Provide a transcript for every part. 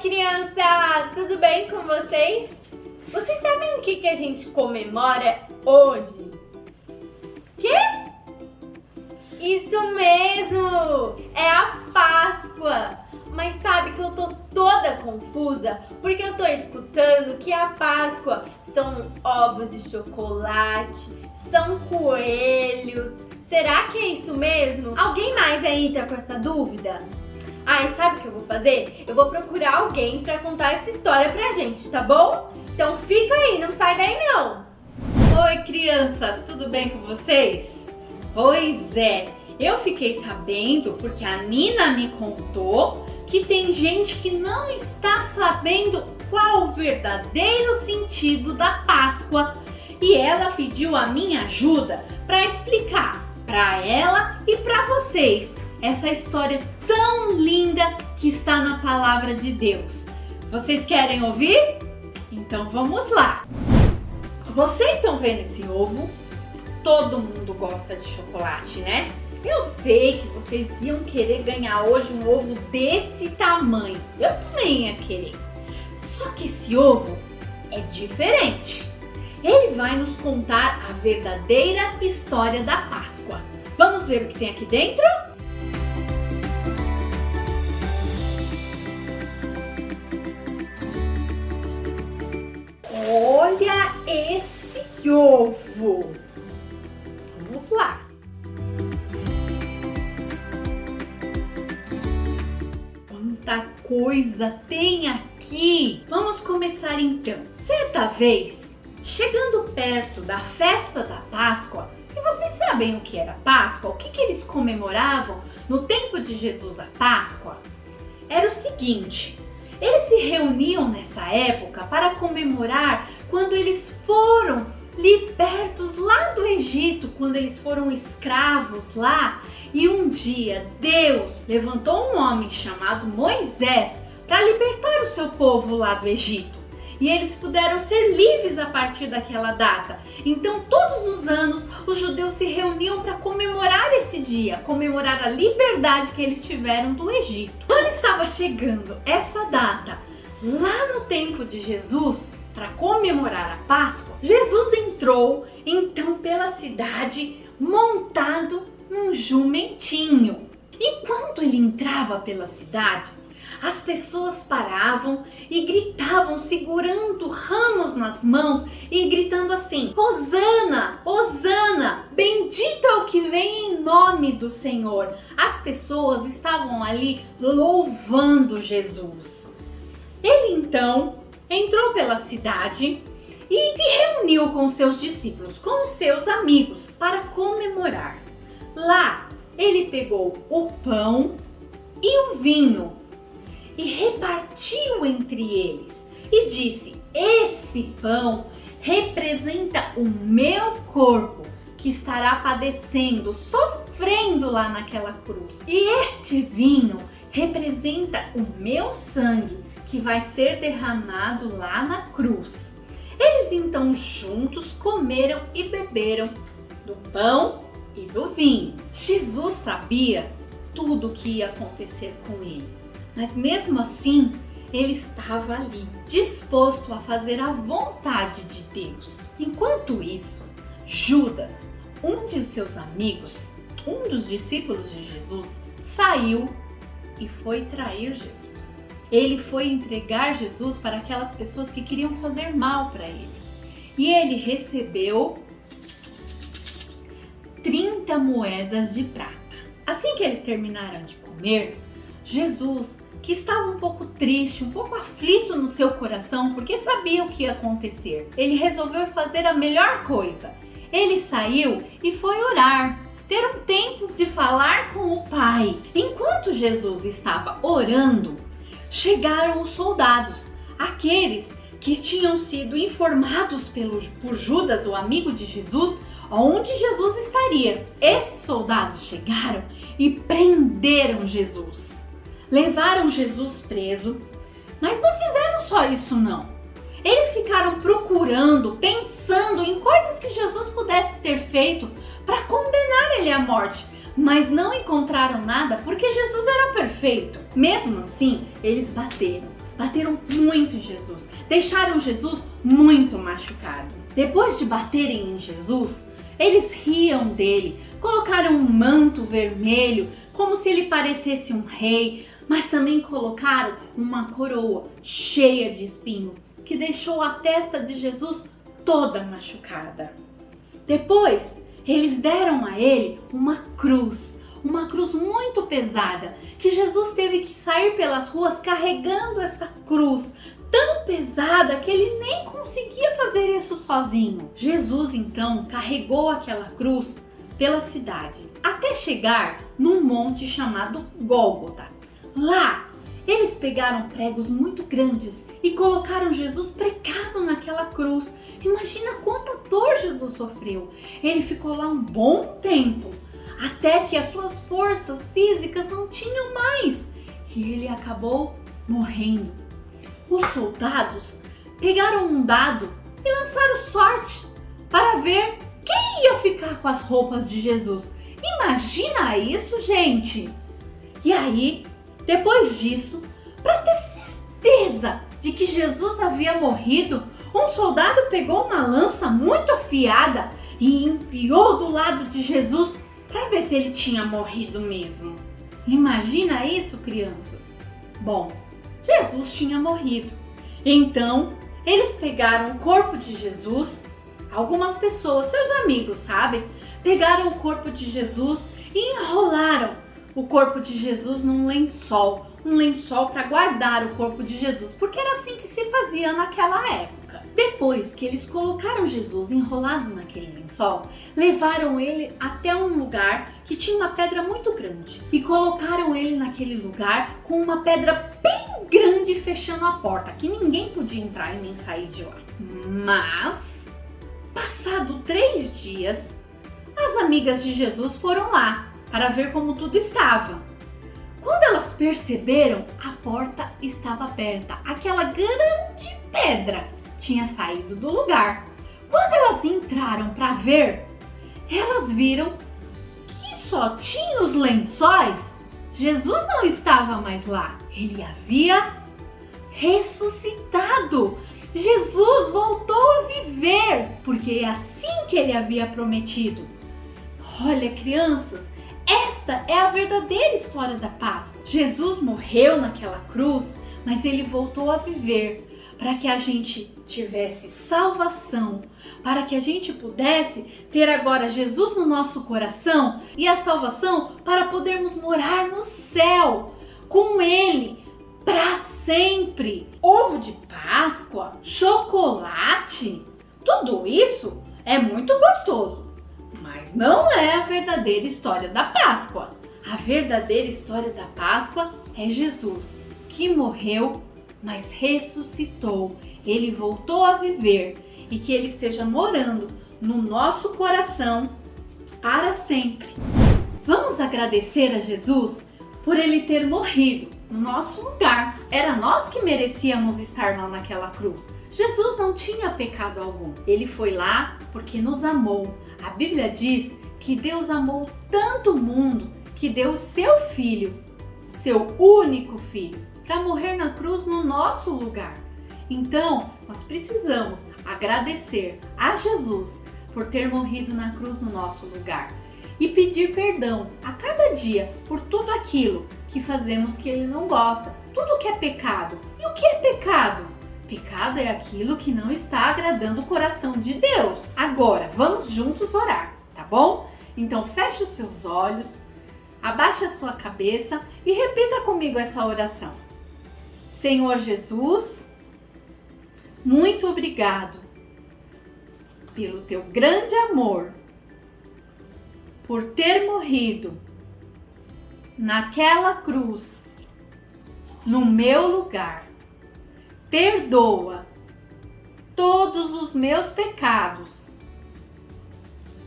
Crianças! Tudo bem com vocês? Vocês sabem o que a gente comemora hoje? Quê? Isso mesmo! É a Páscoa! Mas sabe que eu tô toda confusa porque eu tô escutando que a Páscoa são ovos de chocolate, são coelhos. Será que é isso mesmo? Alguém mais aí tá com essa dúvida? Ai, sabe o que eu vou fazer? Eu vou procurar alguém pra contar essa história pra gente, tá bom? Então fica aí, não sai daí não! Oi, crianças, tudo bem com vocês? Pois é, eu fiquei sabendo porque a Nina me contou que tem gente que não está sabendo qual o verdadeiro sentido da Páscoa e ela pediu a minha ajuda para explicar para ela e para vocês essa história tão linda que está na palavra de Deus. Vocês querem ouvir? Então vamos lá! Vocês estão vendo esse ovo? Todo mundo gosta de chocolate, né? Eu sei que vocês iam querer ganhar hoje um ovo desse tamanho. Eu também ia querer. Só que esse ovo é diferente. Ele vai nos contar a verdadeira história da Páscoa. Vamos ver o que tem aqui dentro? Olha esse ovo! Vamos lá! Quanta coisa tem aqui! Vamos começar então. Certa vez, chegando perto da festa da Páscoa, e vocês sabem o que era Páscoa? O que eles comemoravam no tempo de Jesus a Páscoa? Era o seguinte: eles se reuniam nessa época para comemorar quando eles foram libertos lá do Egito, quando eles foram escravos lá. E um dia Deus levantou um homem chamado Moisés para libertar o seu povo lá do Egito. E eles puderam ser livres a partir daquela data. Então todos os anos os judeus se reuniam para comemorar esse dia, comemorar a liberdade que eles tiveram do Egito. Quando estava chegando essa data, lá no tempo de Jesus, para comemorar a Páscoa, Jesus entrou então pela cidade montado num jumentinho. Enquanto ele entrava pela cidade, as pessoas paravam e gritavam, segurando ramos nas mãos e gritando assim: Hosana, Hosana, bendito é o que vem em nome do Senhor. As pessoas estavam ali louvando Jesus. Ele então entrou pela cidade e se reuniu com seus discípulos, com seus amigos, para comemorar. Lá ele pegou o pão e o vinho e repartiu entre eles e disse: esse pão representa o meu corpo que estará padecendo, sofrendo lá naquela cruz. E este vinho representa o meu sangue que vai ser derramado lá na cruz. Eles então juntos comeram e beberam do pão e do vinho. Jesus sabia tudo o que ia acontecer com ele. Mas mesmo assim, ele estava ali, disposto a fazer a vontade de Deus. Enquanto isso, Judas, um de seus amigos, um dos discípulos de Jesus, saiu e foi trair Jesus. Ele foi entregar Jesus para aquelas pessoas que queriam fazer mal para ele. E ele recebeu 30 moedas de prata. Assim que eles terminaram de comer, Jesus, que estava um pouco triste, um pouco aflito no seu coração, porque sabia o que ia acontecer, ele resolveu fazer a melhor coisa. Ele saiu e foi orar, ter um tempo de falar com o Pai. Enquanto Jesus estava orando, chegaram os soldados, aqueles que tinham sido informados por Judas, o amigo de Jesus, onde Jesus estaria. Esses soldados chegaram e prenderam Jesus. Levaram Jesus preso, mas não fizeram só isso não. Eles ficaram procurando, pensando em coisas que Jesus pudesse ter feito para condenar ele à morte, mas não encontraram nada porque Jesus era perfeito. Mesmo assim, eles bateram, bateram muito em Jesus, deixaram Jesus muito machucado. Depois de baterem em Jesus, eles riam dele, colocaram um manto vermelho, como se ele parecesse um rei, mas também colocaram uma coroa cheia de espinho, que deixou a testa de Jesus toda machucada. Depois, eles deram a ele uma cruz muito pesada, que Jesus teve que sair pelas ruas carregando essa cruz, tão pesada que ele nem conseguia fazer isso sozinho. Jesus então carregou aquela cruz pela cidade, até chegar num monte chamado Gólgota. Lá, eles pegaram pregos muito grandes e colocaram Jesus pregado naquela cruz. Imagina quanta dor Jesus sofreu. Ele ficou lá um bom tempo, até que as suas forças físicas não tinham mais, e ele acabou morrendo. Os soldados pegaram um dado e lançaram sorte para ver quem ia ficar com as roupas de Jesus. Imagina isso, gente! E aí, depois disso, para ter certeza de que Jesus havia morrido, um soldado pegou uma lança muito afiada e enfiou do lado de Jesus para ver se ele tinha morrido mesmo. Imagina isso, crianças? Bom, Jesus tinha morrido. Então, eles pegaram o corpo de Jesus, algumas pessoas, seus amigos, sabe? Pegaram o corpo de Jesus e enrolaram o corpo de Jesus num lençol. Um lençol para guardar o corpo de Jesus, porque era assim que se fazia naquela época. Depois que eles colocaram Jesus enrolado naquele lençol, levaram ele até um lugar que tinha uma pedra muito grande e colocaram ele naquele lugar com uma pedra bem grande fechando a porta, que ninguém podia entrar e nem sair de lá. Mas, passado 3 dias, as amigas de Jesus foram lá para ver como tudo estava. Quando elas perceberam, a porta estava aberta. Aquela grande pedra tinha saído do lugar. Quando elas entraram para ver, elas viram que só tinha os lençóis. Jesus não estava mais lá. Ele havia ressuscitado. Jesus voltou a viver, porque é assim que ele havia prometido. Olha, crianças, esta é a verdadeira história da Páscoa. Jesus morreu naquela cruz, mas ele voltou a viver para que a gente tivesse salvação, para que a gente pudesse ter agora Jesus no nosso coração e a salvação para podermos morar no céu com ele para sempre. Ovo de Páscoa, chocolate, tudo isso é muito gostoso. Mas não é a verdadeira história da Páscoa. A verdadeira história da Páscoa é Jesus, que morreu, mas ressuscitou. Ele voltou a viver e que ele esteja morando no nosso coração para sempre. Vamos agradecer a Jesus por ele ter morrido no nosso lugar. Era nós que merecíamos estar lá naquela cruz. Jesus não tinha pecado algum. Ele foi lá porque nos amou. A Bíblia diz que Deus amou tanto o mundo que deu o seu filho, seu único filho, para morrer na cruz no nosso lugar. Então, nós precisamos agradecer a Jesus por ter morrido na cruz no nosso lugar e pedir perdão a cada dia por tudo aquilo que fazemos que ele não gosta, tudo que é pecado. E o que é pecado? Pecado é aquilo que não está agradando o coração de Deus. Agora, vamos juntos orar, tá bom? Então, feche os seus olhos, abaixe a sua cabeça e repita comigo essa oração. Senhor Jesus, muito obrigado pelo teu grande amor, por ter morrido naquela cruz, no meu lugar. Perdoa todos os meus pecados,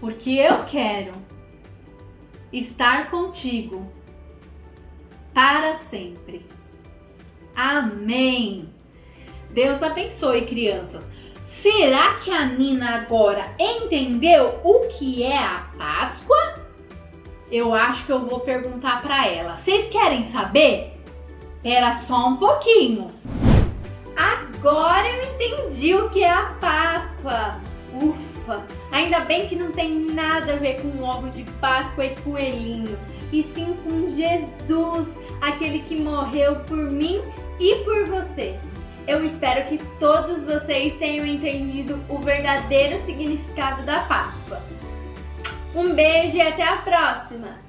porque eu quero estar contigo para sempre. Amém. Deus abençoe, crianças. Será que a Nina agora entendeu o que é a Páscoa? Eu acho que eu vou perguntar para ela. Vocês querem saber? Espera só um pouquinho. entendi o que é a Páscoa. Ufa, ainda bem que não tem nada a ver com ovos de Páscoa e coelhinho, e sim com Jesus, aquele que morreu por mim e por você. Eu espero que todos vocês tenham entendido o verdadeiro significado da Páscoa. Um beijo e até a próxima!